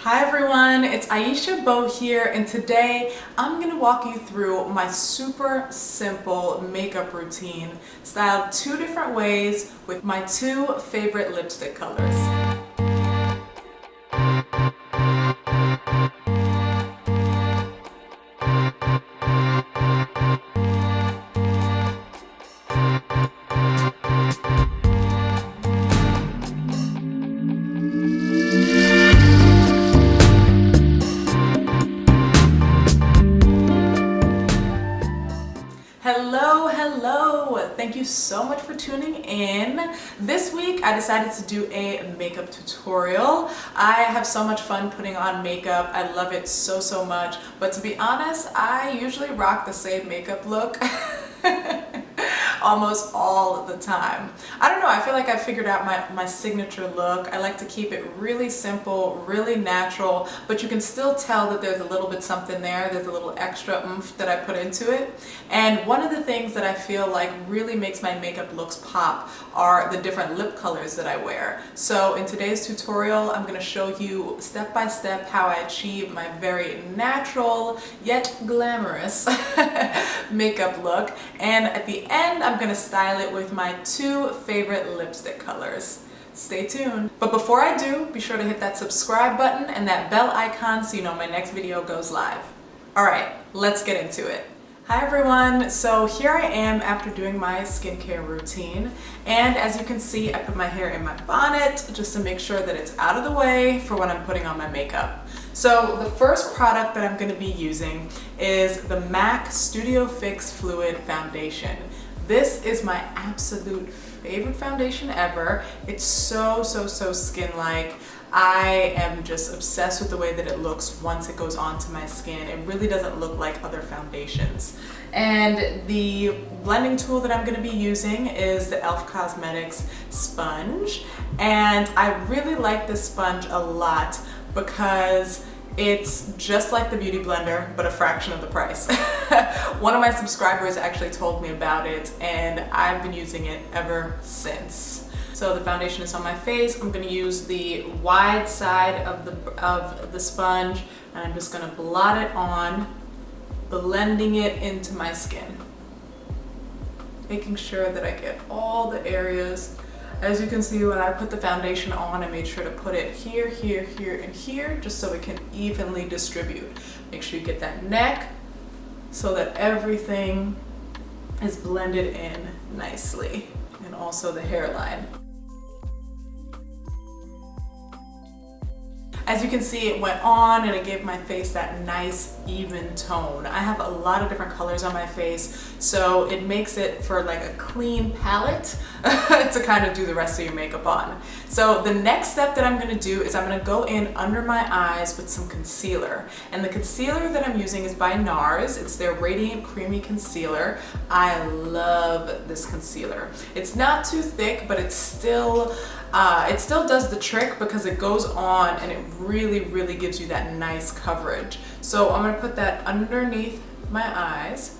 Hi everyone, it's Aisha Beau here, and today I'm going to walk you through my super simple makeup routine styled two different ways with my two favorite lipstick colors. Hello! Thank you so much for tuning in. This week I decided to do a makeup tutorial. I have so much fun putting on makeup. I love it so much. But to be honest, I usually rock the same makeup look almost all the time. I don't know, I feel like I figured out my signature look. I like to keep it really simple, really natural, but you can still tell that there's a little bit something there. There's a little extra oomph that I put into it. And one of the things that I feel like really makes my makeup looks pop are the different lip colors that I wear. So in today's tutorial, I'm going to show you step by step how I achieve my very natural yet glamorous makeup look. And at the end, I'm going to style it with my two favorite lipstick colors. Stay tuned. But before I do, be sure to hit that subscribe button and that bell icon so you know my next video goes live. Alright, let's get into it. Hi everyone, so here I am after doing my skincare routine, and as you can see I put my hair in my bonnet just to make sure that it's out of the way for when I'm putting on my makeup. So the first product that I'm going to be using is the MAC Studio Fix Fluid Foundation. This is my absolute favorite foundation ever. It's so skin-like. I am just obsessed with the way that it looks once it goes onto my skin. It really doesn't look like other foundations. And the blending tool that I'm going to be using is the e.l.f. Cosmetics sponge. And I really like this sponge a lot because it's just like the Beauty Blender, but a fraction of the price. One of my subscribers actually told me about it, and I've been using it ever since. So the foundation is on my face. I'm going to use the wide side of the sponge, and I'm just going to blot it on, blending it into my skin, making sure that I get all the areas. As you can see, when I put the foundation on, I made sure to put it here, and here, just so it can evenly distribute. Make sure you get that neck so that everything is blended in nicely, and also the hairline. As you can see, it went on and it gave my face that nice even tone. I have a lot of different colors on my face, so it makes it for like a clean palette to kind of do the rest of your makeup on. So the next step that I'm going to do is I'm going to go in under my eyes with some concealer. And the concealer that I'm using is by NARS. It's their Radiant Creamy Concealer. I love this concealer. It's not too thick, but it still does the trick because it goes on and it really gives you that nice coverage. So I'm going to put that underneath my eyes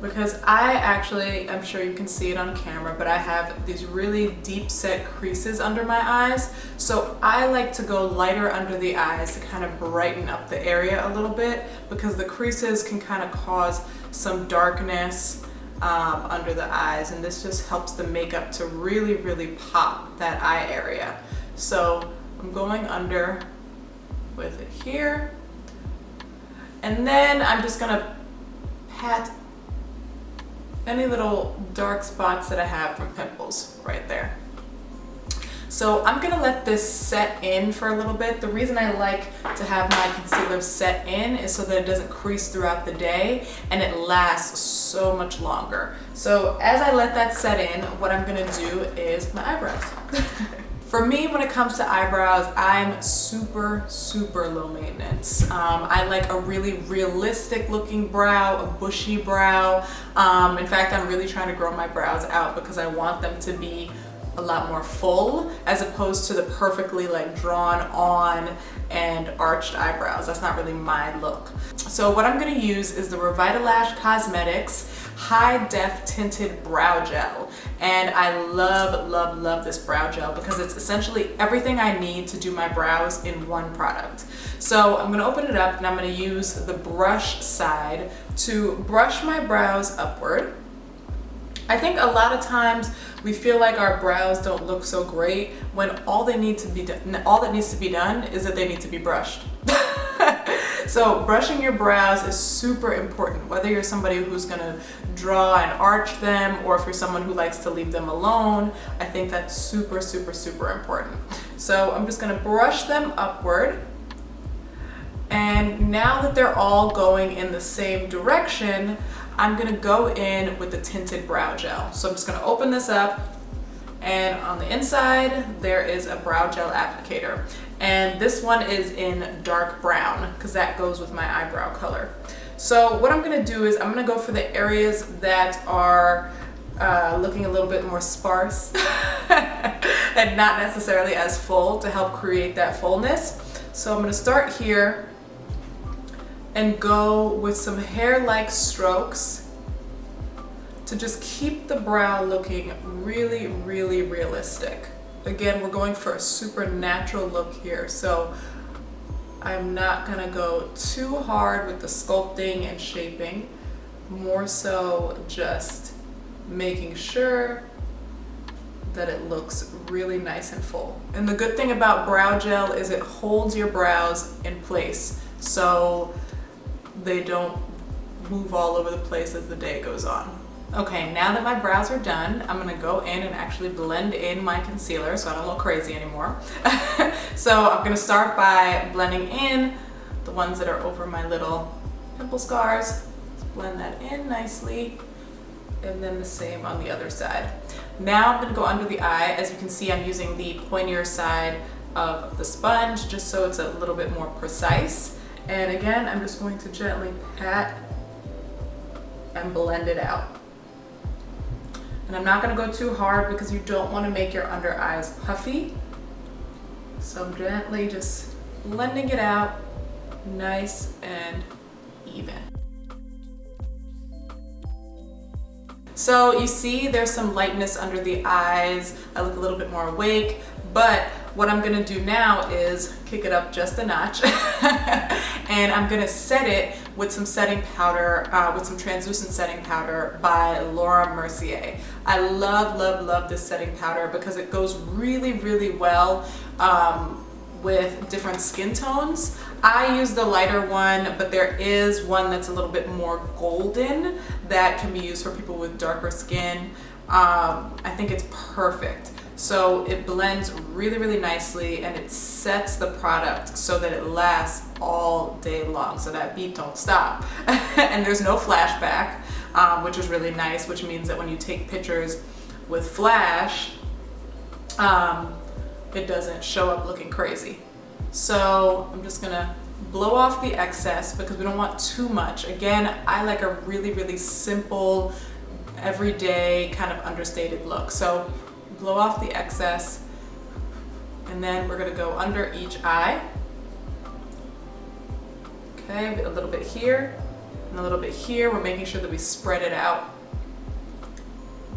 because I'm sure you can see it on camera, but I have these really deep set creases under my eyes. So I like to go lighter under the eyes to kind of brighten up the area a little bit, because the creases can kind of cause some darkness under the eyes, and this just helps the makeup to really pop that eye area. So I'm going under with it here, and then I'm just gonna pat any little dark spots that I have from pimples right there. So I'm gonna let this set in for a little bit. The reason I like to have my concealer set in is so that it doesn't crease throughout the day and it lasts so much longer. So as I let that set in, what I'm gonna do is my eyebrows. For me, when it comes to eyebrows, I'm super low maintenance. I like a really realistic looking brow, a bushy brow. In fact, I'm really trying to grow my brows out because I want them to be a lot more full, as opposed to the perfectly like drawn on and arched eyebrows. That's not really my look. So what I'm going to use is the Revitalash Cosmetics High Def Tinted Brow Gel. And I love, love, love this brow gel because it's essentially everything I need to do my brows in one product. So I'm gonna open it up and I'm gonna use the brush side to brush my brows upward. I think a lot of times we feel like our brows don't look so great when all that needs to be done is that they need to be brushed. So brushing your brows is super important, whether you're somebody who's gonna draw and arch them or if you're someone who likes to leave them alone. I think that's super, super, super important. So I'm just gonna brush them upward. And now that they're all going in the same direction, I'm gonna go in with the tinted brow gel. So I'm just gonna open this up, and on the inside, there is a brow gel applicator. And this one is in dark brown because that goes with my eyebrow color. So what I'm gonna do is I'm gonna go for the areas that are looking a little bit more sparse and not necessarily as full to help create that fullness. So I'm gonna start here and go with some hair-like strokes to just keep the brow looking really, really realistic. Again, we're going for a super natural look here, so I'm not gonna go too hard with the sculpting and shaping, more so just making sure that it looks really nice and full. And the good thing about brow gel is it holds your brows in place, so they don't move all over the place as the day goes on. Okay, now that my brows are done, I'm gonna go in and actually blend in my concealer so I don't look crazy anymore. So I'm gonna start by blending in the ones that are over my little pimple scars. Let's blend that in nicely. And then the same on the other side. Now I'm gonna go under the eye. As you can see, I'm using the pointier side of the sponge just so it's a little bit more precise. And again, I'm just going to gently pat and blend it out. And I'm not gonna go too hard because you don't wanna make your under eyes puffy. So I'm gently just blending it out nice and even. So you see there's some lightness under the eyes. I look a little bit more awake, but what I'm gonna do now is kick it up just a notch and I'm gonna set it with some setting powder, with some translucent setting powder by Laura Mercier. I love, love, love this setting powder because it goes really, really well with different skin tones. I use the lighter one, but there is one that's a little bit more golden that can be used for people with darker skin. I think it's perfect. So it blends really, really nicely and it sets the product so that it lasts all day long, so that beat don't stop. And there's no flashback, which is really nice, which means that when you take pictures with flash, it doesn't show up looking crazy. So I'm just gonna blow off the excess because we don't want too much. Again, I like a really, really simple, everyday kind of understated look. So blow off the excess and then we're gonna go under each eye. Okay, a little bit here and a little bit here. We're making sure that we spread it out.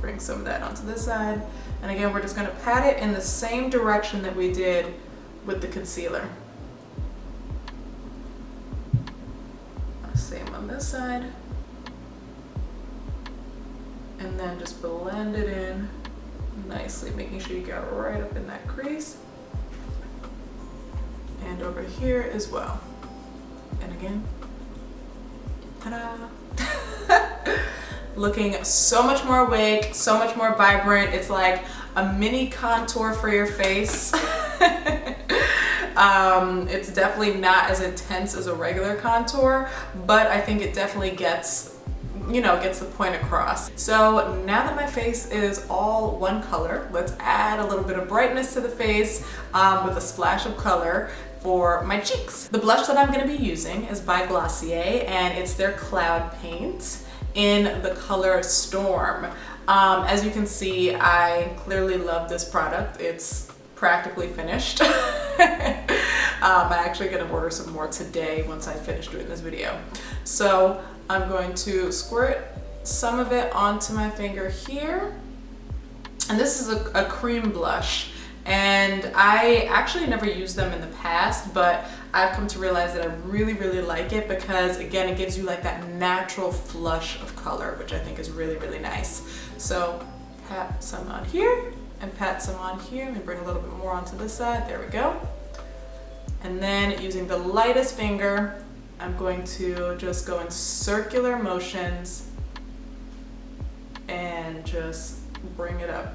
Bring some of that onto this side. And again, we're just gonna pat it in the same direction that we did with the concealer. Same on this side. And then just blend it in nicely, making sure you get right up in that crease. And over here as well. And again, ta-da! Looking so much more awake, so much more vibrant. It's like a mini contour for your face. It's definitely not as intense as a regular contour, but I think it definitely gets the point across. So now that my face is all one color, let's add a little bit of brightness to the face with a splash of color for my cheeks. The blush that I'm gonna be using is by Glossier and it's their Cloud Paint in the color Storm. As you can see, I clearly love this product. It's practically finished. I'm actually gonna order some more today once I finish doing this video. So I'm going to squirt some of it onto my finger here And this is a cream blush. And I actually never used them in the past, but I've come to realize that I really, really like it because, again, it gives you like that natural flush of color, which I think is really, really nice. So pat some on here and pat some on here. Let me bring a little bit more onto this side. There we go. And then using the lightest finger, I'm going to just go in circular motions and just bring it up.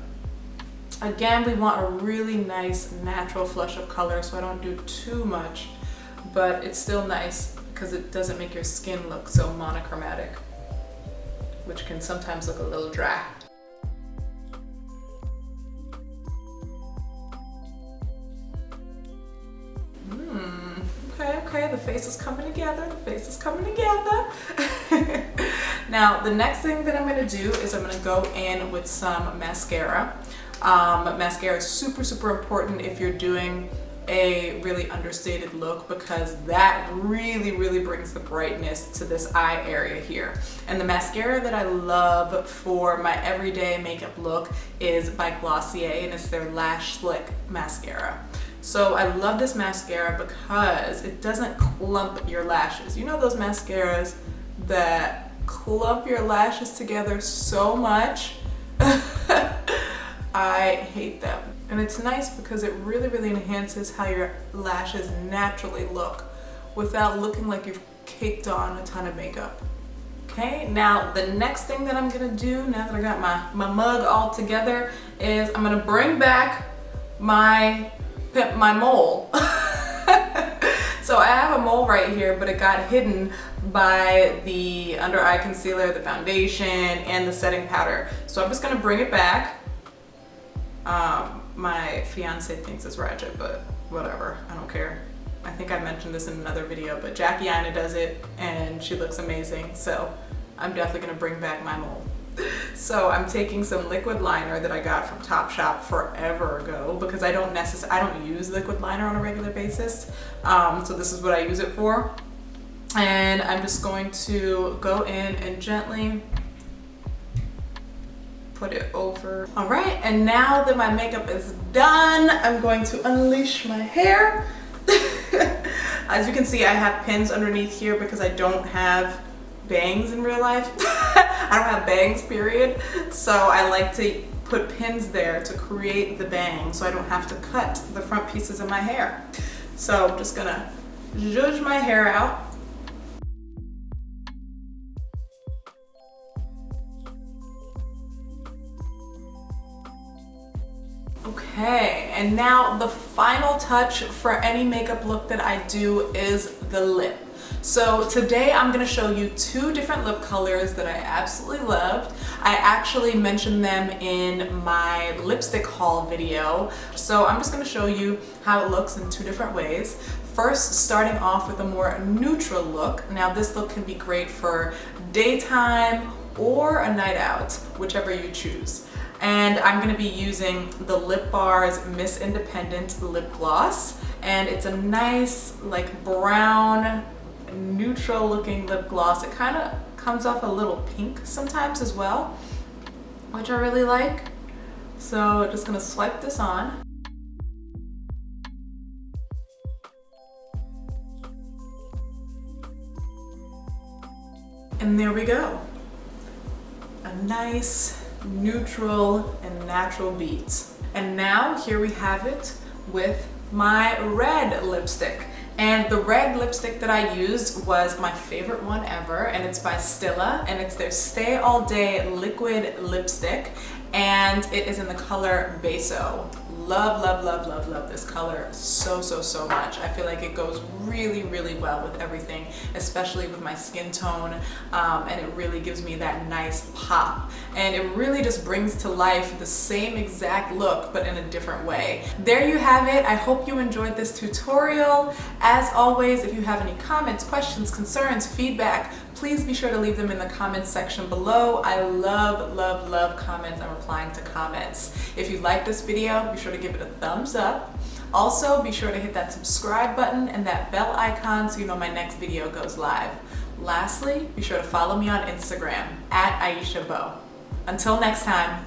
Again, we want a really nice natural flush of color, so I don't do too much, but it's still nice because it doesn't make your skin look so monochromatic, which can sometimes look a little dry. Okay, the face is coming together, the face is coming together. Now, the next thing that I'm gonna do is I'm gonna go in with some mascara. Mascara is super, super important if you're doing a really understated look because that really, really brings the brightness to this eye area here. And the mascara that I love for my everyday makeup look is by Glossier, and it's their Lash Slick mascara. So I love this mascara because it doesn't clump your lashes. You know those mascaras that clump your lashes together so much? I hate them. And it's nice because it really, really enhances how your lashes naturally look without looking like you've caked on a ton of makeup. Okay, now the next thing that I'm gonna do, now that I got my mug all together, is I'm gonna bring back my mole. So I have a mole right here, but it got hidden by the under eye concealer, the foundation, and the setting powder. So I'm just gonna bring it back. My fiance thinks it's ratchet, but whatever, I don't care. I think I mentioned this in another video, but Jackie Aina does it and she looks amazing. So I'm definitely gonna bring back my mole. So I'm taking some liquid liner that I got from Topshop forever ago because I don't use liquid liner on a regular basis. So this is what I use it for. And I'm just going to go in and gently put it over. All right, and now that my makeup is done, I'm going to unleash my hair. As you can see, I have pins underneath here because I don't have bangs in real life. I don't have bangs, period. So I like to put pins there to create the bang so I don't have to cut the front pieces of my hair. So I'm just gonna zhuzh my hair out. Okay, and now the final touch for any makeup look that I do is the lip. So today I'm going to show you two different lip colors that I absolutely loved. I actually mentioned them in my lipstick haul video. So I'm just going to show you how it looks in two different ways. First, starting off with a more neutral look. Now this look can be great for daytime or a night out, whichever you choose. And I'm going to be using the Lip Bar's Miss Independent lip gloss, and it's a nice like brown neutral looking lip gloss. It kind of comes off a little pink sometimes as well, which I really like. So just going to swipe this on. And there we go. A nice neutral and natural beat. And now here we have it with my red lipstick. And the red lipstick that I used was my favorite one ever, and it's by Stila, and it's their Stay All Day liquid lipstick, and it is in the color Beso. Love, love, love, love, love this color so, so, so much. I feel like it goes really, really well with everything, especially with my skin tone, and it really gives me that nice pop. And it really just brings to life the same exact look, but in a different way. There you have it. I hope you enjoyed this tutorial. As always, if you have any comments, questions, concerns, feedback, please be sure to leave them in the comments section below. I love, love, love comments and replying to comments. If you like this video, be sure to give it a thumbs up. Also, be sure to hit that subscribe button and that bell icon so you know my next video goes live. Lastly, be sure to follow me on Instagram @Aisha Beau. Until next time.